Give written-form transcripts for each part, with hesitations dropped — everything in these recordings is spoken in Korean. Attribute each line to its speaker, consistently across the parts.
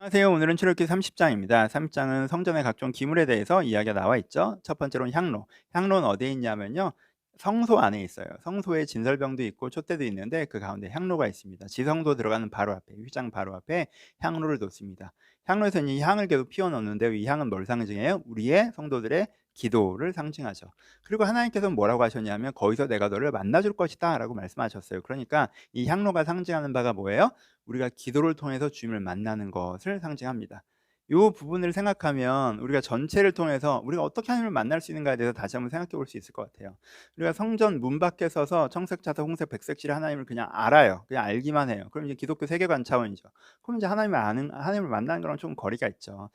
Speaker 1: 안녕하세요. 오늘은 출애굽기 30장입니다. 30장은 성전의 각종 기물에 대해서 이야기가 나와 있죠. 첫 번째로는 향로. 향로는 어디에 있냐면요. 성소 안에 있어요. 성소에 진설병도 있고 촛대도 있는데 그 가운데 향로가 있습니다. 지성소 들어가는 바로 앞에, 휘장 바로 앞에 향로를 놓습니다. 향로에서는 이 향을 계속 피워 넣는데 이 향은 뭘 상징해요? 우리의 성도들의 기도를 상징하죠. 그리고 하나님께서는 뭐라고 하셨냐면 거기서 내가 너를 만나줄 것이다 라고 말씀하셨어요. 그러니까 이 향로가 상징하는 바가 뭐예요? 우리가 기도를 통해서 주님을 만나는 것을 상징합니다. 이 부분을 생각하면 우리가 전체를 통해서 우리가 어떻게 하나님을 만날 수 있는가에 대해서 다시 한번 생각해 볼 수 있을 것 같아요. 우리가 성전 문 밖에 서서 청색, 자색, 홍색, 백색실의 하나님을 그냥 알아요. 그냥 알기만 해요. 그럼 이제 기독교 세계관 차원이죠. 그럼 이제 하나님을 만나는 거랑 좀 거리가 있죠.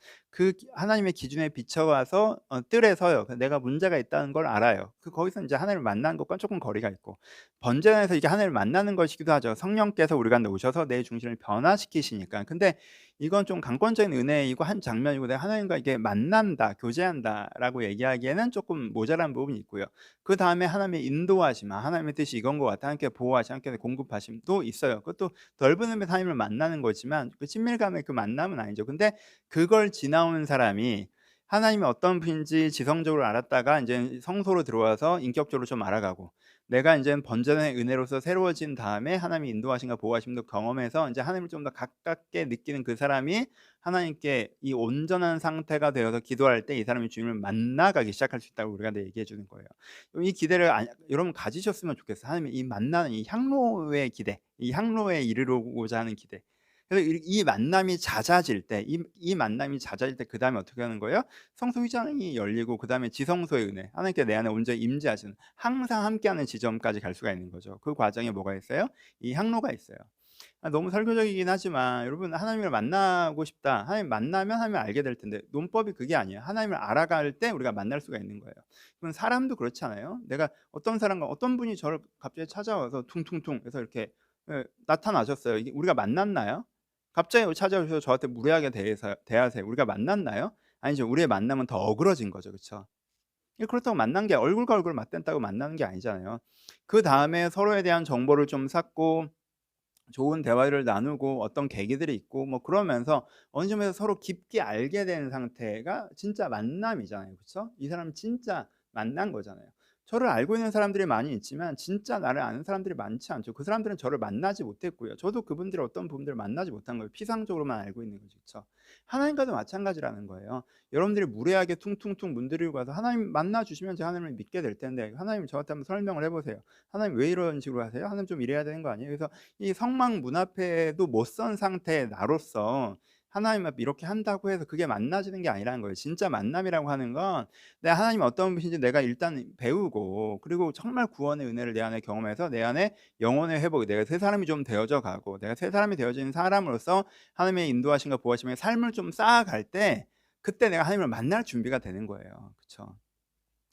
Speaker 1: 하나님의 기준에 비춰가서 뜰에 서요. 내가 문제가 있다는 걸 알아요. 거기서 이제 하나님을 만나는 것과 조금 거리가 있고, 번제에서 이게 하나님을 만나는 것이기도 하죠. 성령께서 우리 가운데 오셔서 내 중심을 변화시키시니까. 근데 이건 좀 강권적인 은혜이고 한 장면이고, 내가 하나님과 이게 만난다, 교제한다라고 얘기하기에는 조금 모자란 부분이 있고요. 그다음에 하나님의 인도하심, 하나님의 뜻이 이건 것 같아. 하나님께 보호하심, 하나님께 공급하심도 있어요. 그것도 넓은 의미에서 하나님을 만나는 거지만 그 친밀감의 그 만남은 아니죠. 근데 그걸 지나온 사람이 하나님이 어떤 분인지 지성적으로 알았다가 이제 성소로 들어와서 인격적으로 좀 알아가고, 내가 인제는 번전의 은혜로서 새로워진 다음에 하나님의 인도하심과 보호하심도 경험해서 인제 하나님을 좀 더 가깝게 느끼는 그 사람이 하나님께 이 온전한 상태가 되어서 기도할 때 이 사람이 주님을 만나가기 시작할 수 있다고 우리가 얘기해 주는 거예요. 이 기대를 여러분 가지셨으면 좋겠어요. 하나님의 이 만나는 이 향로의 기대, 이 향로에 이르고자 하는 기대. 그래서 이 만남이 잦아질 때, 이 만남이 잦아질 때 그다음에 어떻게 하는 거예요? 성소 휘장이 열리고 그다음에 지성소의 은혜, 하나님께 내 안에 온전히 임재하시는, 항상 함께하는 지점까지 갈 수가 있는 거죠. 그 과정에 뭐가 있어요? 이 향로가 있어요. 너무 설교적이긴 하지만 여러분, 하나님을 만나고 싶다. 하나님 만나면 하나님을 알게 될 텐데 논법이 그게 아니에요. 하나님을 알아갈 때 우리가 만날 수가 있는 거예요. 그럼 사람도 그렇지 않아요? 내가 어떤 사람과 어떤 분이 저를 갑자기 찾아와서 퉁퉁퉁 해서 이렇게 나타나셨어요. 이게 우리가 만났나요? 갑자기 찾아오셔서 저한테 무례하게 대하세요. 우리가 만났나요? 아니죠. 우리의 만남은 더 어그러진 거죠. 그렇죠? 그렇다고 만난 게 얼굴과 얼굴 맞댔다고 만나는 게 아니잖아요. 그다음에 서로에 대한 정보를 좀 쌓고 좋은 대화를 나누고 어떤 계기들이 있고 뭐 그러면서 어느 점에서 서로 깊게 알게 된 상태가 진짜 만남이잖아요. 그렇죠? 이 사람 진짜 만난 거잖아요. 저를 알고 있는 사람들이 많이 있지만 진짜 나를 아는 사람들이 많지 않죠. 그 사람들은 저를 만나지 못했고요. 저도 그분들의 어떤 부분들을 만나지 못한 거예요. 피상적으로만 알고 있는 거죠. 그렇죠? 하나님과도 마찬가지라는 거예요. 여러분들이 무례하게 퉁퉁퉁 문드리고 가서 하나님 만나 주시면 제가 하나님을 믿게 될 텐데, 하나님 저한테 한번 설명을 해 보세요. 하나님 왜 이런 식으로 하세요? 하나님 좀 이래야 되는 거 아니에요? 그래서 이 성막 문 앞에도 못 선 상태의 나로서 하나님 앞에 이렇게 한다고 해서 그게 만나지는 게 아니라는 거예요. 진짜 만남이라고 하는 건 내가 하나님이 어떤 분이신지 내가 일단 배우고, 그리고 정말 구원의 은혜를 내 안에 경험해서 내 안에 영혼의 회복, 내가 새 사람이 좀 되어져 가고, 내가 새 사람이 되어지는 사람으로서 하나님의 인도하심과 보호하심의 삶을 좀 쌓아갈 때, 그때 내가 하나님을 만날 준비가 되는 거예요. 그렇죠?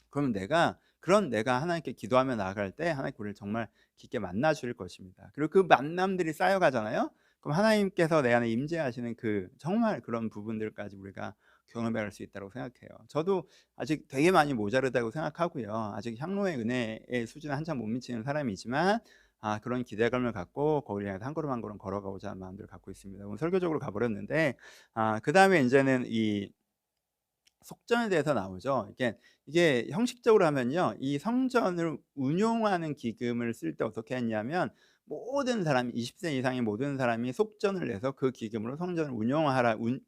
Speaker 1: 그러면 내가 하나님께 기도하며 나아갈 때 하나님께 우리를 정말 깊게 만나 주실 것입니다. 그리고 그 만남들이 쌓여가잖아요. 그럼 하나님께서 내 안에 임재하시는 그 정말 그런 부분들까지 우리가 경험해 갈 수 있다고 생각해요. 저도 아직 되게 많이 모자르다고 생각하고요. 아직 향로의 은혜의 수준에 한참 못 미치는 사람이지만 그런 기대감을 갖고 거기를 향해서 한 걸음 한 걸음 걸어가고자 하는 마음들을 갖고 있습니다. 오늘 설교적으로 가버렸는데, 그다음에 인제는 이 속전에 대해서 나오죠. 이게 형식적으로 하면요, 이 성전을 운용하는 기금을 쓸 때 어떻게 했냐면, 모든 사람이 20세 이상의 모든 사람이 속전을 내서 그 기금으로 성전을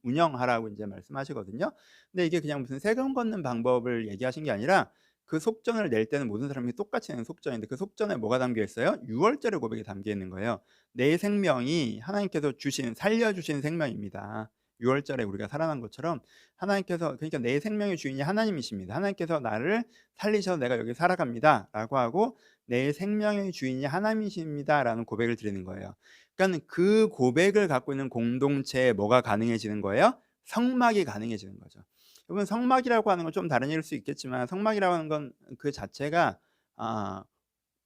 Speaker 1: 운영하라고 이제 말씀하시거든요. 근데 이게 그냥 무슨 세금 걷는 방법을 얘기하신 게 아니라, 그 속전을 낼 때는 모든 사람이 똑같이 내는 속전인데 그 속전에 뭐가 담겨 있어요? 유월절의 고백이 담겨 있는 거예요. 내 생명이 하나님께서 살려주신 생명입니다. 유월절에 우리가 살아난 것처럼 하나님께서, 그러니까 내 생명의 주인이 하나님이십니다. 하나님께서 나를 살리셔서 내가 여기 살아갑니다라고 하고, 내 생명의 주인이 하나님이십니다라는 고백을 드리는 거예요. 그러니까 그 고백을 갖고 있는 공동체에 뭐가 가능해지는 거예요? 성막이 가능해지는 거죠. 여러분, 성막이라고 하는 건 좀 다른 일일 수 있겠지만, 성막이라고 하는 건 그 자체가 아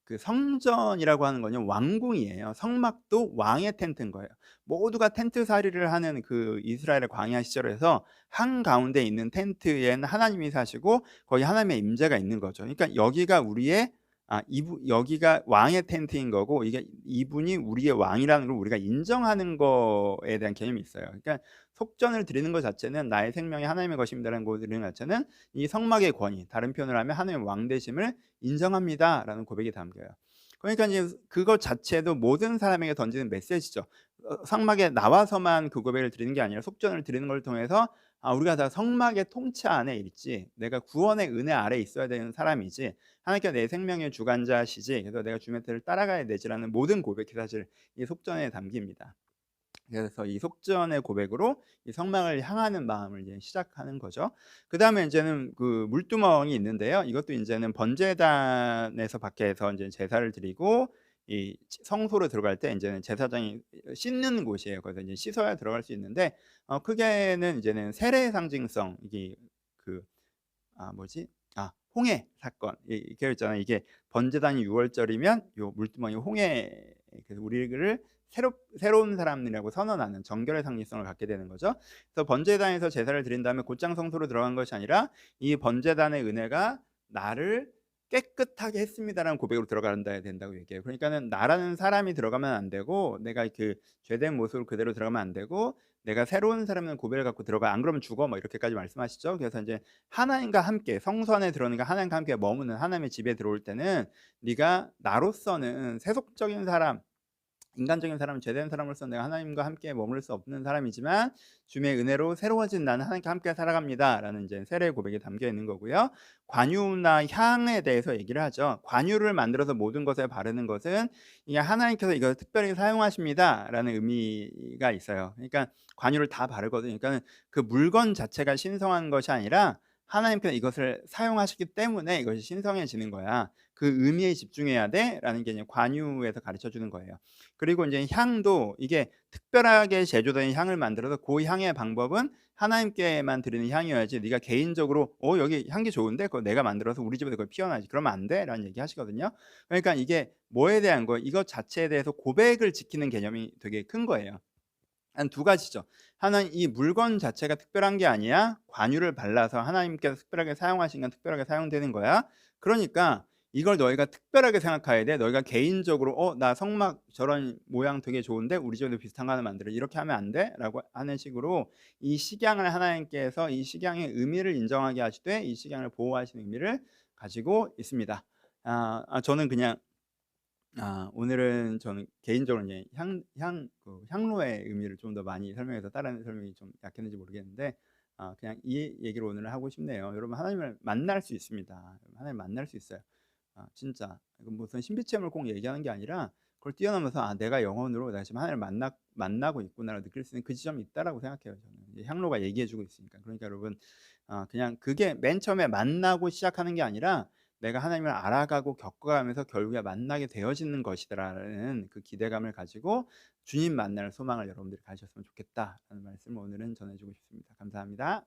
Speaker 1: 그 성전이라고 하는 건요, 왕궁이에요. 성막도 왕의 텐트인 거예요. 모두가 텐트살이를 하는 그 이스라엘의 광야 시절에서 한가운데 있는 텐트에는 하나님이 사시고 거기 하나님의 임재가 있는 거죠. 그러니까 여기가 우리의 여기가 왕의 텐트인 거고, 이분이 우리의 왕이라는 걸 우리가 인정하는 거에 대한 개념이 있어요. 그러니까 속전을 드리는 것 자체는 나의 생명이 하나님의 것입니다라는 거 드리는 것 자체는 이 성막의 권위, 다른 표현을 하면 하나님의 왕되심을 인정합니다라는 고백이 담겨요. 그러니까 이제 그것 자체도 모든 사람에게 던지는 메시지죠. 성막에 나와서만 그 고백을 드리는 게 아니라 속전을 드리는 걸 통해서 우리가 다 성막의 통치 안에 있지, 내가 구원의 은혜 아래 있어야 되는 사람이지, 하나님께서 내 생명의 주관자시지, 그래서 내가 주님의 뜻을 따라가야 되지라는 모든 고백이 사실 이 속전에 담깁니다. 그래서 이 속전의 고백으로 이 성막을 향하는 마음을 이제 시작하는 거죠. 그다음에 인제는 그 물두멍이 있는데요. 이것도 인제는 번제단에서 밖에서 인제 제사를 드리고 이 성소로 들어갈 때 인제는 제사장이 씻는 곳이에요. 그래서 이제 씻어야 들어갈 수 있는데 크게는 이제는 세례의 상징성, 이게 그 뭐지? 홍해 사건. 이게 있잖아요. 이게 번제단이 6 월절이면 요 물두멍이 홍해, 그래서 우리를 새로운 사람이라고 선언하는 정결의 상징성을 갖게 되는 거죠. 그래서 번제단에서 제사를 드린 다음에 곧장 성소로 들어간 것이 아니라 이 번제단의 은혜가 나를 깨끗하게 했습니다라는 고백으로 들어간다야 된다고 얘기해요. 그러니까는 나라는 사람이 들어가면 안 되고, 내가 그 죄된 모습으로 그대로 들어가면 안 되고, 내가 새로운 사람이라는 고백을 갖고 들어가, 안 그러면 죽어, 뭐 이렇게까지 말씀하시죠. 그래서 이제 하나님과 함께 성소 안에 들어오니까 하나님과 함께 머무는 하나님의 집에 들어올 때는 네가 나로서는 세속적인 사람, 인간적인 사람, 죄된 사람으로서 내가 하나님과 함께 머물 수 없는 사람이지만 주님의 은혜로 새로워진 나는 하나님과 함께 살아갑니다라는 이제 세례의 고백이 담겨 있는 거고요. 관유나 향에 대해서 얘기를 하죠. 관유를 만들어서 모든 것에 바르는 것은 이게 하나님께서 이걸 특별히 사용하십니다라는 의미가 있어요. 그러니까 관유를 다 바르거든요. 그러니까 그 물건 자체가 신성한 것이 아니라 하나님께서 이것을 사용하시기 때문에 이것이 신성해지는 거야. 그 의미에 집중해야 돼라는 게 이제 관유에서 가르쳐 주는 거예요. 그리고 이제 향도 이게 특별하게 제조된 향을 만들어서 그 향의 방법은 하나님께만 드리는 향이어야지, 네가 개인적으로 여기 향기 좋은데 그거 내가 만들어서 우리 집에서 그걸 피워놔야지, 그러면 안 돼라는 얘기 하시거든요. 그러니까 이게 뭐에 대한 거, 이것 자체에 대해서 고백을 지키는 개념이 되게 큰 거예요. 한 두 가지죠. 하나는 이 물건 자체가 특별한 게 아니야, 관유를 발라서 하나님께서 특별하게 사용하신 건 특별하게 사용되는 거야. 그러니까 이걸 너희가 특별하게 생각해야 돼. 너희가 개인적으로 나 성막 저런 모양 되게 좋은데 우리 집에도 비슷한 거 하나 만들어, 이렇게 하면 안 돼? 라고 하는 식으로 이 식양을 하나님께서 이 식양의 의미를 인정하게 하시되 이 식양을 보호하시는 의미를 가지고 있습니다. 저는 그냥 오늘은 저는 개인적으로 이제 향로의 의미를 좀 더 많이 설명해서 다른 설명이 좀 약했는지 모르겠는데 그냥 이 얘기를 오늘 하고 싶네요. 여러분, 하나님을 만날 수 있습니다. 하나님 만날 수 있어요. 진짜 이건 무슨 신비 체험을 꼭 얘기하는 게 아니라 그걸 뛰어넘어서 내가 영혼으로 내가 지금 하나님을 만나고 있구나를 느낄 수 있는 그 지점이 있다라고 생각해요. 저는 이제 향로가 얘기해주고 있으니까. 그러니까 여러분, 그냥 그게 맨 처음에 만나고 시작하는 게 아니라 내가 하나님을 알아가고 겪어가면서 결국에 만나게 되어지는 것이다라는 그 기대감을 가지고 주님 만날 소망을 여러분들이 가지셨으면 좋겠다라는 말씀을 오늘은 전해주고 싶습니다. 감사합니다.